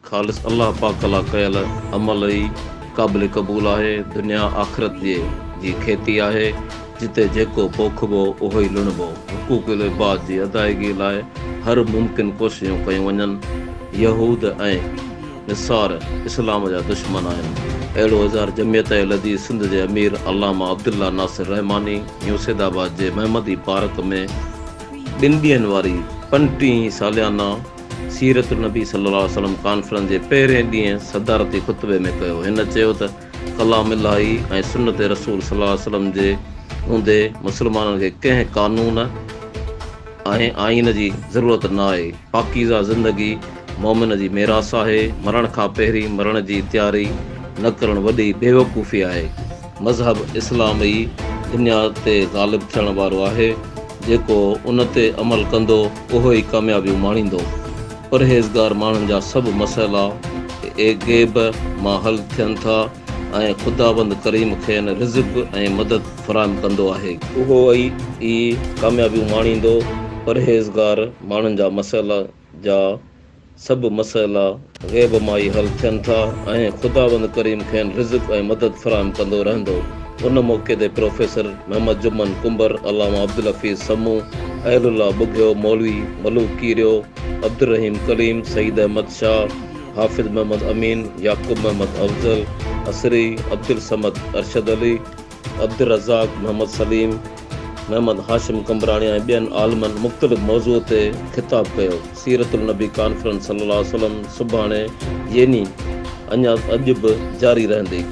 ख़ालिस अल्लाह पाक ला कयल अमल ई क़ाबिल क़बूल आहे। दुनिया आख़िरत जी खेती आहे जिते जेको पोखिबो उहो ई लुणबो। हुकूकुल इबाद जी अदायगी लाइ हर मुमकिन कोशिशूं कयूं वञनि। यहूद ऐं निसार इस्लाम जा दुश्मन आहिनि। अहिड़ो इज़हार जमियत लदीज़ सिंध जे अमीर अल्लामा अब्दुल्ला नासिर रहमानी यूसैदाबाद जे महमदी पार्क में 2 ॾींहंनि वारी 35 सालियाना सीरत नबी सल्लल्लाहु अलैहि वसल्लम कॉन्फ्रेंस जे पहिरें ॾींहुं सदारती खुतबे में कयो। हिन चयो त कलाम इलाही ऐं सुन्नत रसूल सल्लल्लाहु अलैहि वसल्लम जे हूंदे मुस्लमाननि खे कंहिं कानून ऐं आइन जी ज़रूरत न आहे। पाकीज़ा ज़िंदगी मोमिन जी मेरास आहे। मरण खां पहिरीं मरण जी तयारी न करणु वॾी बेवकूफ़ी आहे। मज़हब इस्लाम ई दुनिया ते ग़ालिब थियण वारो आहे। जेको उन ते अमल कंदो उहो ई कामयाबियूं माणींदो। परहेज़गार माण्हुनि जा सभु मसइला गैब मां हल थियनि था ऐं ख़ुदाबंद करीम खेनि रिज़्क़ ऐं मदद फ़राहम कंदो आहे। उहो ई कामयाबियूं माणींदो। परहेज़गार माण्हुनि जा सभु मसइला गैब मां ई हल थियनि था ऐं ख़ुदाबंद करीम खेनि रिज़्क़ ऐं मदद फ़राहम कंदो रहंदो। उन मौक़े ते प्रोफेसर मोहम्मद जुमन कुंबर, अल्लामा अब्दुल हफ़ीज़ समू, अहलुल्लाह बुघियो, मौलवी मलूक कीरियो, अब्दुल रहीम कलीम, सईद अहमद शाह, हाफ़िज़ मोहम्मद अमीन, याक़ूब मोहम्मद अफ़ज़ल असरी, अब्दुल समद अरशद अली, अब्दुल रज़ाक मोहम्मद सलीम, मोहम्मद हाशिम कमराणी ऐं ॿियनि आलमनि मुख़्तलिफ़ मौज़ूअ ते ख़िताब कयो। सीरतुल नबी कॉन्फ्रेंस सल्लल्लाहु अलैहि वसल्लम सुभाणे यानी अञा अॼु बि जारी रहंदी।